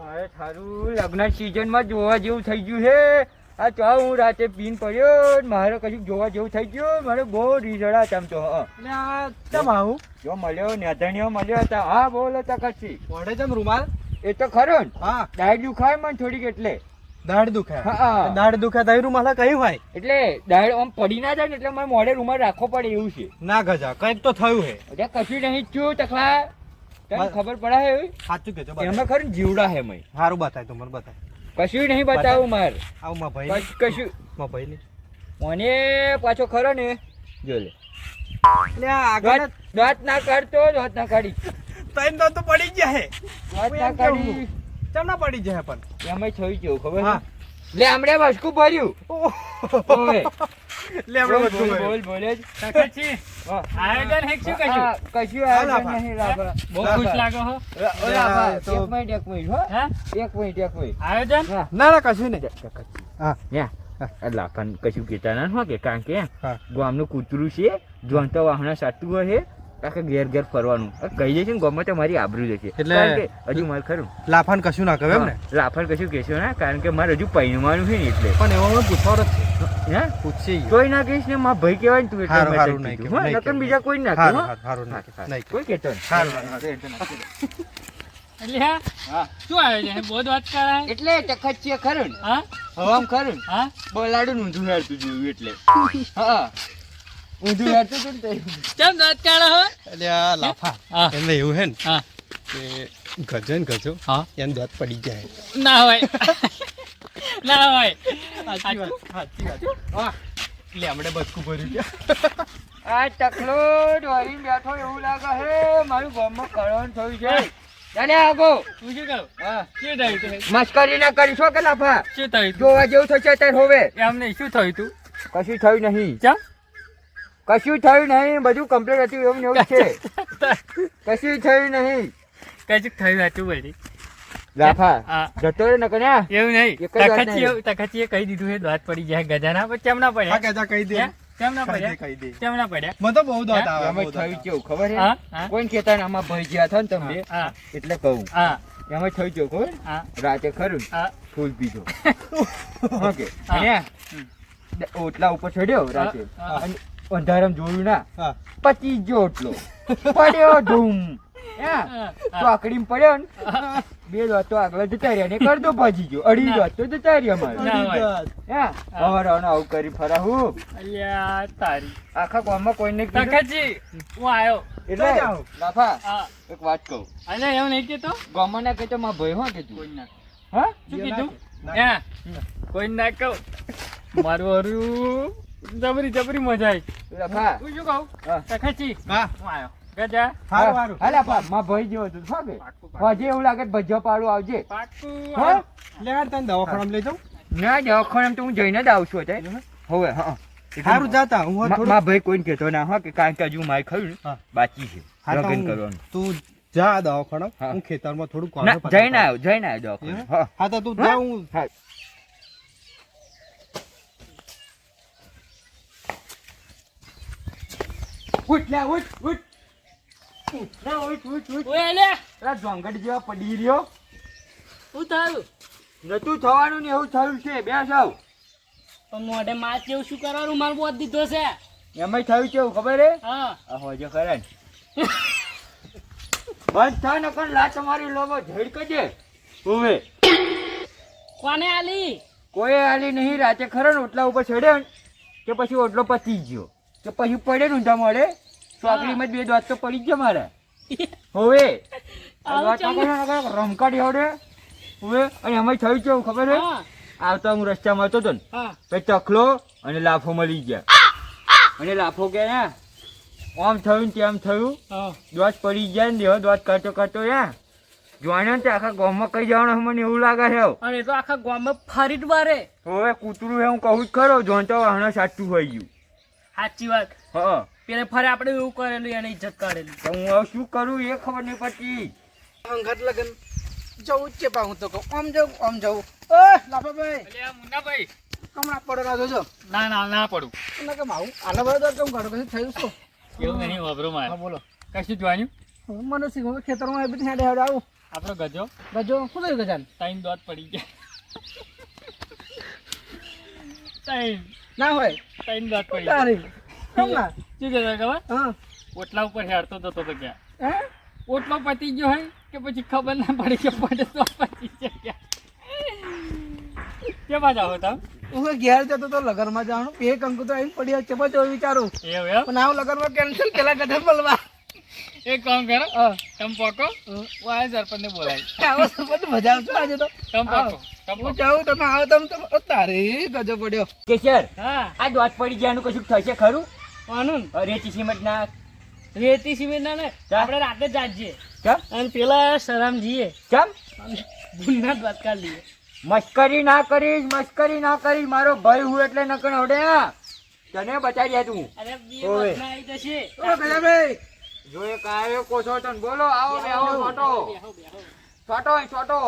મારે થારું લગ્ન સીઝનમાં જોવા જેવું થઈ ગયું છે. આ તો હું રાતે પીન પડ્યો મારે કશું જોવા જેવું થઈ ગયું. મારે બહુ રીઝડા ચમ તો ચમ આવું જો મળ્યો નેધણીઓ મળ્યો હતા. હા બોલો તકતથી મોઢે ચમ રૂમાલ એ તો ખરો ને. હા દાઢ દુખાય મને થોડીક એટલે દાઢ દુખે. હા દાઢ દુખે તો રૂમાલ કયું હોય એટલે દાઢ આમ પડી ના જાય ને એટલે મારે મોઢે રૂમાલ રાખવો પડે એવું છે. ના ગજા કઈક તો થયું હે. એટલે કશું નહીં થયું તકલા તને ખબર પડે હે સાચું કેજો એમાં ખરું ને જીવડા હે મય સારું બતાય તો મને બતાય. કશું નહીં બતાવું માર આવું માં ભાઈ કશું માં ભાઈ ને મને પાછો ખરો ને જો લે એટલે આગળ દાંત ના કાઢતો દાંત ના કાઢી તઈન તો પડી ગયા હે. દાંત ના કાઢી ચમ ના પડી જાય પણ એમાં થયું કેવું ખબર છે લે હમણે વસ્કુ ભર્યું ઓય લે આપણે બધું બોલ બોલ જ તકતજી આયોજન હે શું કશું કશું આયોજન નહીં લાભા બહુ ખુશ લાગો હો. લાભા તો- એક મિનિટ હો હે એક મિનિટ આયોજન હા ના ના કશું નહીં. હા લાફાન કશું કહેતા ના હો કે કારણ કે હા ગામનું કૂતરું છે જોનતા વાહણા સાચું હોય આખે ઘેર ઘેર ફરવાનું કહી દઈશું ને ગામમાં તો મારી આબરૂ જશે એટલે- કારણ કે હજુ મારે ખરું લાફાન કશું ના કહે એમ ને. લાફાન કશું કહેશો ના કારણ કે મારે હજુ પૈણવાનું છે ને એટલે પણ એવો મને પૂછવાનો જ છે. હે પૂછશે ઈ. કોઈ ના કહીશ ને મારા ભાઈ કહેવાય ને તું એટલે હારું, મેં હારું, તને નહીં કીધું. કહેવું, હો, નહીં નકર બીજા કોઈ ના કહે, હારું, હો. હારું, હારું, હા, નહીં, હા. નહીં. કોઈ કહેતો નહીં. હારું, એટલે હા શું આયોજન હે બહુ જ વાત કરાય એટલે તખત છે ખરું ને હા હવામ ખરું ને હા બોલાડું ને ઊંધું હેરતું જોયું એટલે હા ઊંધું હેરતું હતું ને તે. કેમ વાત કરા હો એટલે આ લાફા હા એટલે એવું હે ને હા કે ગજો ને ગજો હા એને દાંત પડી જાય. ના હોય ના હોય સાચી વાત. હા એટલે હમણે બચકું ભર્યું છે. આ ટકલો ડોરીને બેઠો એવું લાગે હે મારું ગામમાં કળણ થયું છે ચાલે આગો તું શું કહું હા શું થયું તું મસ્કરી ના કરીશો કે લાફા શું થયું તું જોવા જેવું થશે ત્યારે હોવે એમ નહીં શું થયું તું કશું થયું નહીં ચમ કશું થયું નહીં બધું કમ્પ્લીટ હતું એવું ને એવું જ છે કશું થયું નહીં કશું થયું હતું બધી લાફા હા જતો રે નકર ને એવું નહીં એક જ વાત તખતીએ કહી દીધું છે દાંત પડી જાય ગજાના પણ કેમ ના હા પડ્યા ગજા કહી દે. હે? કેમ ના કહી દે, પડ્યા કહી દે. કેમ ના પડ્યા મને તો બહુ દાંત આવે, એમાં બહુ દાંત થયું કેવું ખબર હા છે હા કોઈ કહેતા ને આમાં ભાઈ જ્યાં હતા ને તમે હા એટલે કહું હા એમાં થયું કેવું ખબર હા રાતે ખરું હા ફૂલ પીધો ઓકે હા. અને ઓટલા ઉપર ચડ્યો રાતે હા. અને અંધારામાં જોયું ના હા. પચી ગયો ઓટલો પડ્યો ધૂમ ચોકડીમાં પડ્યો ને બે દોત તો આગળ જતા રહ્યા ને કરતો ભાજી ગયો અઢી દોત તો જતા રહ્યા મારે ના હોય. હવારવાનો આવું કરી ફરાવું અલ્યા તારી આખા ગામમાં કોઈને કીધું તખતજી હું આવ્યો એટલે જાઓ. લાફા હા એક વાત કહું અને એવું નહીં કેતો ગામમાં ના કહેતો મારા ભાઈ હા કીધું કોઈ ના હા શું કીધું હે કોઈ ના કહું મારું હરું જબરી જબરી મજા આવી લાફા હું શું કહું હા. તખતજી હા હું આવ્યો ગજા હારું, હારું. હા લાફા મારા ભાઈ જેવો હતું હા કે પાક્કું પાક્કું. હજે એવું લાગે ભજ્જો પાડું આવજે પાક્કું હા લે હેડ તને દવાખાનામાં લઈ જાઉં. ના દવાખાનામાં તો હું જઈને જ આવશું અત્યારે હવે હા હારું જાતા હું થોડું મારા ભાઈ કોઈને કહેતો ના હા કે કારણ કે હજુ મારે ખાયું ને હા. બાકી છે હા તો લગ્ન હું- કરવાનું તું જા દવાખાના હા. હું ખેતરમાં થોડું ના કોનું જઈને આવ્યો દવાખાને હા હા તો તું હા? જા હું હા ઉઠ લે ઉઠ ઉઠ ઉઠ લે, ઉઠ ઉઠ ઉઠ ઓય અલ્યા પેલા જોંગટ જેવા પડી રહ્યો શું થયું નતું થવાનું ને એવું થયું છે બે સૌ પણ મોઢે માસ જેવું શું કરવાનું મારું બોધ દીધો છે એમાં થયું કેવું ખબર હે હા આ હોજો ખરા ને બંધ થાય ને પણ લા તમારી લોબો ઝેડ કજે હોવે કોને આલી કોઈ આલી નહીં રાતે ખરો ને ઓટલા ઉપર ચડ્યો ને કે પછી ઓટલો પતી ગયો કે પછી પડે ને ઊંધા મળે ચોકડીમાં જ બે દોત તો પડી જ ગયા મારે હોવે આવું રમકાડી હોડે હોવે અને એમાં થયું કેવું ખબર હે હા આવતા હું રસ્તામાં આવતો હતો ને હા પછી ચકલો અને લાફો મળી ગયા અને લાફો કે ને આમ થયું ને તેમ થયું હા દોત પડી ગયા ને દેવો દોત કરતો કરતો યા જોવાનો ને તે આખા ગામમાં કઈ જવાનું મને એવું લાગે છે અને એ તો આખા ગામમાં ફરી જ મારે હવે કૂતરું હે હું કહું જ ખરો જોનતો વાહણા સાચું હોય ગયું સાચી વાત હા પેલે ફરે આપણે એવું કરેલું એને ઇજ્જત કાઢેલી તો હું હવે શું કરું એ ખબર નહીં પડતી અંગત લગન જવું જ છે પા હું તો કહું આમ જવું ઓય લાફાભાઈ અલ્યા મુન્નાભાઈ કમણા પડે ના જોજો ના ના ના પડું ના કેમ આવું આલા બધા કેમ કાઢો કશું થયું શું એવું નહીં વાપરો હા મારે બોલો કશું જોવાનું મને શીખો ખેતરમાં આવી હેડે હેડે આવું આપણો ગજો ગજો શું થયું ગજાન? ટાઈમ દોત પડી ગયા ટાઈમ ના હોય દોત પડી ગયા. તારી કેમ ના? શું કહેતા ખબર હા ઓટલા ઉપર હેરતો જતો તો ક્યાં હે? ઓટલો પતી ગયો હોય કે પછી ખબર ના પડી કે પડે તો પતી ગયા કેમાં જાઓ તમે હું ઘેર જતો તો લગનમાં જવાનું બે કંકુ તો આવીને પડ્યા છે પછી વિચારું એવું એમ પણ આવું લગનમાં કેન્સલ પેલા ગધર બોલવા એક કામ કરો તમે પોકો વાય સરપંચને બોલાય આવો તો બધું મજા આવશે આજે તો તમે પોકો હું જાઉં તમે આવો તમે તો તારી ગજો પડ્યો કેશર હા આ દોત પડી ગયાનું કશું થશે ખરું? આનું રેતી સિમેન્ટ ના રેતી સિમેન્ટ ના ને આપણે રાતે જાજીએ કેમ અને પેલા સરામજીએ કેમ ગુના દ્વારકા લઈએ મસ્કરી ના કરીશ મારો ભાઈ હું એટલે નકણ આવડે હા તને બચાવી દે તું અરે બે ઓવે. વખત આવી જશે ઓ ગજાભાઈ જોયે કાયો કોસો તન બોલો આવો બેહો છોટો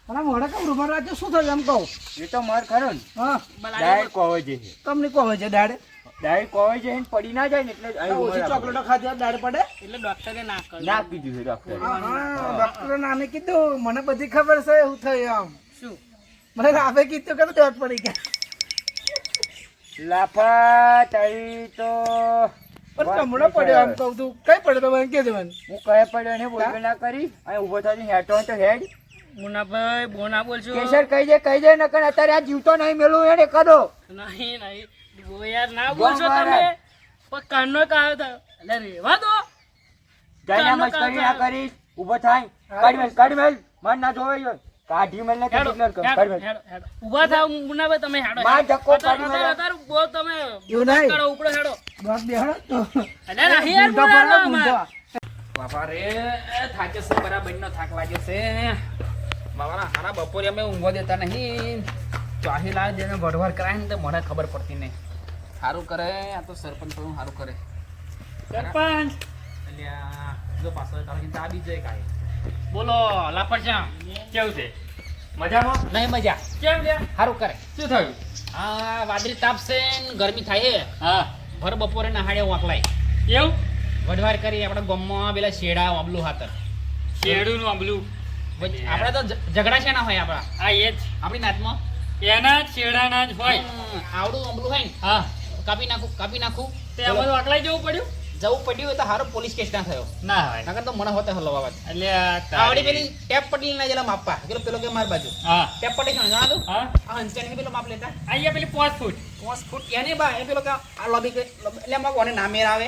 મને મોઢે કેમ રૂમાલ રાખજો શું થયું એમ કહું એ તો માર ખરો ને હા ડાયરેક્ટ કોવે છે તમને કહો છે દાડે ડાયરેક્ટ કોવે છે ને પડી ના જાય ને એટલે અહીં ઓછી ઉભા રાખો. ચોકલેટો ખાધી દાડે પડે એટલે ડોક્ટરે ના કર્યું ના કીધું છે ડોક્ટરે હા ડોક્ટરે નાને કીધું મને બધી ખબર છે એવું થયું આમ શું મને રાફે કીધું કે દોટ પડી ગયા લાફા તારી તો પણ કમળો પડ્યો આમ કહું તું કઈ પડ્યો તો મને કહેજો મને હું કહે પડ્યો ને બોલ ના કરી અહીં ઊભો થઈને હેઠો તો હેડ મુનાભાઈ બોના બોલજો કેશર કહી દે નકર અત્યારે આ જીવતો નહીં મેલું હેડ કરો નહીં બો યાર ના બોલશો તમે પણ કાનનો કાયો થયો એટલે રેવા દો જાયના મસ્કરી ના કરીશ ઊભો થાય કાઢી મેલ મન ના જોવે યો કાઢી મેલ ને હેડો, કિડનેપ કર હેડો, કાઢી મેલ હેડો, હેડો. ઊભા થાવ મુનાભાઈ તમે હેડો માર ધક્કો પાડી મેલો. અત્યારે બો તમે એવું નહીં. કરો ઉપડો હેડો દોટ બેહણો તો અલે નહીં યાર ઊંધો બોલાવો પડે, ઊંધો. અમાર. બાપા રે થાકે છે બરાબર નો થાક લાગ્યો છે બાબાના હારા બપોરે અમે ઊંઘવા દેતા નહીં ચાહી લાવે જેને વઢવાર કરાય ને તો મને ખબર પડતી નહીં સારું કરે આ તો સરપંચ થોડું સારું કરે સરપંચ અલ્યા જો પાછો તારો ચિંતા આવી જાય કાંઈ બોલો લાપરચા કેવું છે મજામાં નહીં મજા કેમ છે સારું કરે શું થયું આ વાદળી તાપ છે ને ગરમી થાય છે હા ભર બપોરે નહાડે વાંકલાય એવું વઢવાર કરી આપણા ગામમાં પેલા શેડા આંબલું હાતર શેડું આંબલું આપણે તો ઝઘડા છે ના હોય આપણા હા એ જ આપણી નાતમાં એના જ શેડાના જ હોય આવડું આંબલું હોય ને હા કાપી નાખું તે અમારું આકલાઈ જવું પડ્યું હોય તો હારો પોલીસ કેસ ના થયો ના હોય નકર તો મને હોતે હલવા વાત એટલે આવડી પેલી ટેપ પટેલ ના જેલા માપવા પેલો કે માર બાજુ હા ટેપ પટેલ જાણા દો હા આ હંચન પેલો માપ લેતા આયા પેલી 5 ફૂટ એને બા એ પેલો કે આ લોબી કે એટલે માં કોને નામેર આવે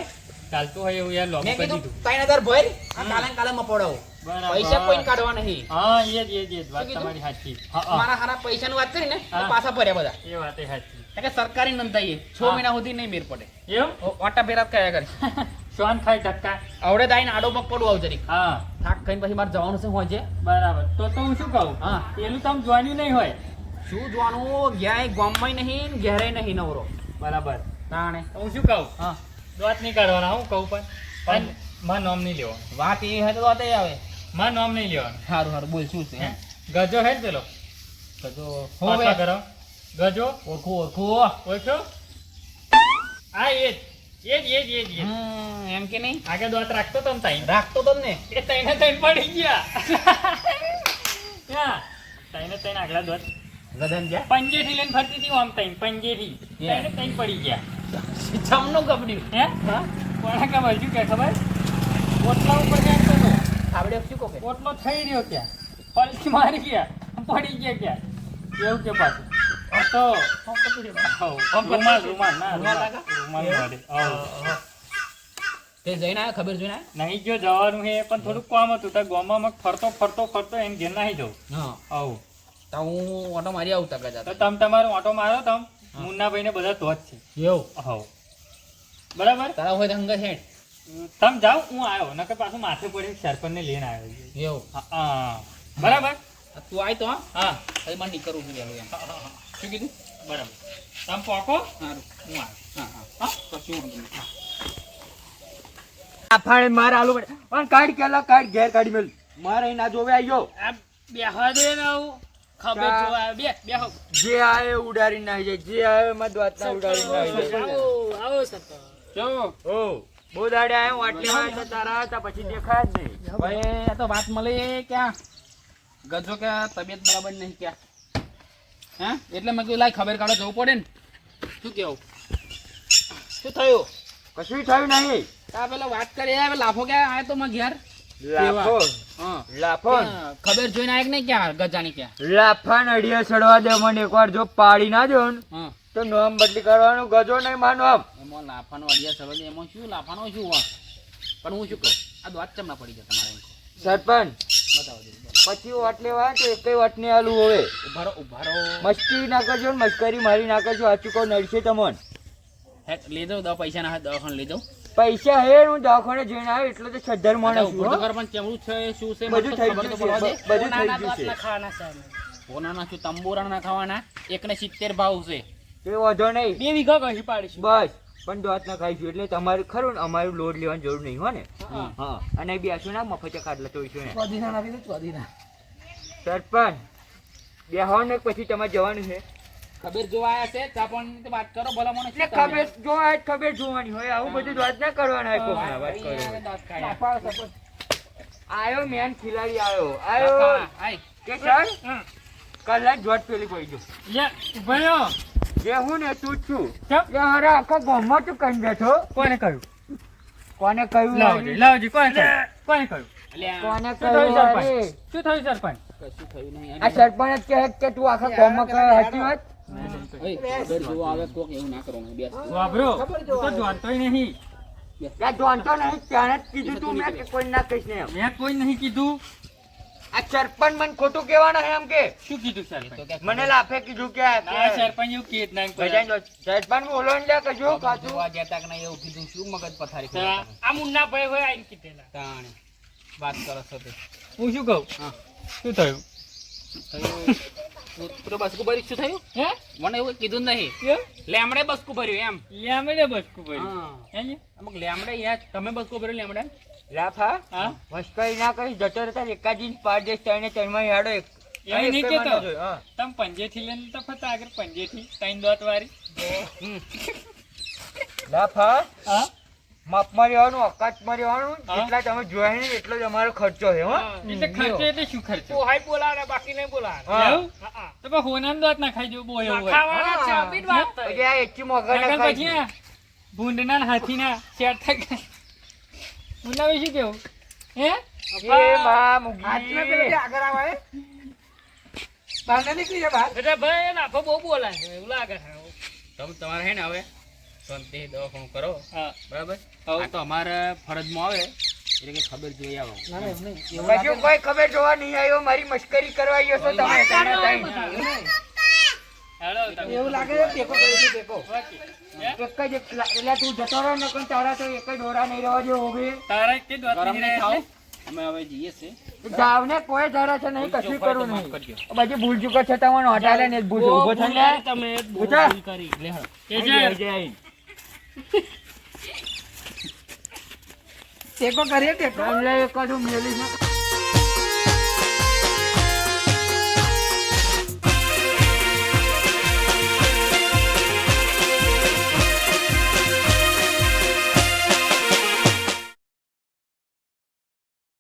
ચાલતું હોય એવું યાર લોબી મેં કીધું 3000 ભર આ કાલે મપોડાવો પૈસા કોઈને કાઢવા નહીં હા એ જ વાત તમારી સાચી મારા હારા પૈસાની વાત કરી ને તો પાછા ભર્યા બધા એ વાત એ સાચી એટલે સરકારી નંદાઈએ 6 મહિના સુધી નહીં મેર પડે એવું ઓટા ફેરા કયા કરી શ્વાન ખાઈ ધક્કા આવડે દાઈને આડો પગ પડું આવ જરીક હા થાક ખાઈને પછી મારે જવાનું છે હોજે બરાબર તો હું શું કહું હા પેલું તમે જોવાનું નહીં હોય શું જોવાનું ગ્યાય ગામમાં નહીં ઘેરે નહીં નવરો બરાબર તાણે તો હું શું કહું હા વાત નહીં કાઢવાના હું કહું પણ માં નામ નહીં લેવાનું વાત એ હોય તો વાત એ આવે માં નામ નહીં લેવાનું સારું બોલ શું છે ગજો હે પેલો ગજો હોવે કરો ગજો ઓળખો હા એ એમ કે નહીં આગળ દોત રાખતો તો ને એ તઈને પડી ગયા તઈને આગલા દોત ગધન ગયા પંજેથી લઈને ફરતી હતી આમ પંજેથી તઈને પડી ગયા જમનું કપડ્યું હે કોણા કામ હજુ કે ખબર ઓટલા ઉપર ક્યાંક તો આવડે શું કહો ઓટલો થઈ રહ્યો ક્યાં પલટી મારી ગયા પડી ગયા ક્યાં એવું કે પાછું તો તે જઈને આવ્યો ખબર જોઈને નહીં જો જવાનું હે પણ થોડુંક કામ હતું તો ગામમાં ફરતો એને ઘેર નહીં જવું આવું તો હું ઓટો મારી આવું તક તો તમે તમારો ઓટો મારો તમે મુન્નાભાઈ ને બધા તો જ છે એવું હવ બરાબર તારા હોય તો હંગ છે તમે જાઓ હું આવ્યો નકર પાછું માથે પડે સરપંચ ને લઈને આવ્યો એવું હા બરાબર તું આય તો હા હવે મને નીકળવું છું એમ શું કીધું બરાબર તમે પોકો સારું હું આવ્યો હા કશું આફાણે માર આલુ પડે પણ કાઢ કેલા કાઢ ઘેર કાઢી મેલ મારે ના જોવે આયો આ બેહવા દે ને આવું ખબર જો બેહો જે આએ ઉડાડી નાખી જાય જે આએ મત વાત ના ઉડાડી નાખી જાય આવો સરપંચ જો ઓ બહુ દાડે આયો આટલે માં તારા હતા પછી દેખાય જ નહીં ભાઈ આ તો વાત મળી ક્યાં ગજો કે તબિયત બરાબર નહીં ક્યાં હે એટલે મેં કીધું લાય ખબર કાઢો જવું પડે ને શું કેવું શું થયું કશું થયું નહીં. આ પેલા વાત કરી હવે લાફો ક્યાં આયો તો માં ઘેર લાફો હા લાફો ક્યાં ખબર જોઈને આયા કે નહીં ક્યાં ગજાની ક્યાં લાફા નડિયા સડવા દે મને એકવાર જો પાડી ના દો ને હા તો નામ બદલી કરવાનું ગજો નહીં માનો આમ. એમાં લાફાનો અડિયા સળો દે એમાં શું લાફાનો શું વાત પણ હું શું કહું આ દોત ચમ ના પડી ગયા તમારે સરપંચ બતાવો દે પછી વટ લેવા તો એકઈ વટ ને આલું હવે ઉભારો મસ્તી ના કરજો ને મસ્કરી મારી ના કરજો આ ચૂકો નડશે તમને. હેટ લઈ દઉં દવા પૈસા ના દવાખાને લઈ દઉં પૈસા હે હું દવાખાને જઈને આવ્યો એટલે તો છદ્દર માણસ છું, હો. પણ કેમનું છે શું છે બધું થઈ ખબર તો ગયું પડવા છે દે. બધું થઈ ગયું છે. પોનાના શું તંબુરા ના ખાવાના એકને 70 ભાવ છે એ વાંધો નહીં 2 વીઘા કહી પાડીશું બસ પણ દોત ના ખાઈશું એટલે તમારે ખરું ને અમારું લોડ લેવાની જરૂર નહીં હો ને. હા અને બેસું ના મફતે ખાટલા ચોઈશું ને ચોદીના નાખી દે ચોદીના. સરપંચ બેહો ને પછી તમારે જવાનું છે ખબર જોવા આયા છે ચા પાણીની તો વાત કરો ભલા મને એટલે ખબર જોવા ખબર જોવાની હોય આવું બધું વાત ના કરવાના હોય કોકના વાત કરો. આયો મેન ખિલાડી આયો કે સર કલાક જોટ પેલી પડી ગયો જે હું ને તું જ છું એ હારા આખા ગામમાં તું કઈ બેઠો કોને કહ્યું? કોને કહ્યું લાવજી કોને કહ્યું? કોને કહ્યું? કોને શું થયું કહ્યું સરપંચ? અરે? શું થયું સરપંચ? કશું થયું નહીં આ સરપંચ જ કહે કે તું આખા ગામમાં કહે સાચી વાત ખબર જોવા આવે કોક એવું ના કરવાનું બેસ વાપરો હું તો જાણતોય નહીં. ત્યાં જોનતો નહીં ત્યાં જ કીધું તું મેં કે કોઈ ના કહીશ ને એમ. મેં કોઈ નહીં કીધું. આ સરપંચ મને ખોટું કહેવાના છે એમ કે શું કીધું સરપંચ? મને લાફે કીધું કે ના સરપંચ એવું કીધું ના કોઈ. બજાઈ દો. સરપંચ બોલો ને લ્યા કજો કાચું જોવા જતા કે નહીં એવું કીધું શું મગજ પથારી તો કરી આ મુન્ના ભાઈ હોય આઈને કીધેલા. તાણે વાત કરો છો તે હું શું કહું? હા શું થયું? પૂરો બસકું ભર્યું શું થયું હે? મને એવું કીધું જ નહીં કેમ? લેમડે બસકું ભર્યું એમ લેમડે બસકું ભર્યું. હા હે ને? અમુક લેમડે યાર તમે બસકું ભર્યું લેમડે લાફા હા? મસ્કરી ના કરી જતો રહેતા એકાદી પાડેશ તઈને તઈમાં યાડો એક એવું નહીં એક કહેતો. માણસ હોય, હા. તમે પંજેથી લઈને તો ફરતા આગળ પંજેથી ત્રણ દોત વાળી. લાફા હા? માપમાં રહેવાનું અકાતમાં રહેવાનું હા. જેટલા તમે જોયા નહીં એટલો જ અમારો ખર્ચો છે હો એટલે ખર્ચો એટલે શું ખર્ચો? હા. એવું? તો પણ હોનાનો દાંત ના ખાઈ જવું બહુ એવું હોય. હા. પછી આ એચી મોગર ના લગન પછી ખાઈ આ ભૂંડના ને હાથીના શેર થાય. મુન્ના ભાઈ શું કેવું? હે? એ માં મુગી. હાથના પેલા આગળ આવે તાને નીકળી જા બહાર એટલે ભાઈ નાખો બહુ બોલાય છે, એવું લાગે છે. તમે તમારે હે ને હવે શાંતિ દવાખાનું કરો હા. બરાબર હવ. આ તો અમારે ફરજમાં આવે એટલે કે ખબર જોઈ આવો પછી કોઈ ખબર જોવા નહીં આવ્યો મારી મસ્કરી કરવા આવ્યો છો તમે તને તઈ. હેલો તમે. એવું લાગે છે ટેકો કર્યો છે ટેકો હે? એક જ એટલે તું જતો રહો ને પણ તારા તો એક જ દોરા નહીં રહેવા દે હોવે તારા કે દોત ગરમ નહીં નહીં રહે થાવ એટલે? અમે હવે જઈએ છીએ જાવ ને કોઈ ધારા છે નહીં કશું ચોખ્ખાઈ તો કરવું માફ નહીં કરજો. પછી ભૂલ ચૂકો છે તમને હટાડે ને ભૂલ ઉભો થઈને તમે બહુ ઉઠા. ભૂલ કરી. લે હાલો. કે છે? ટેકો કરીએ ટેકો એટલે એક જ હું મેલી છે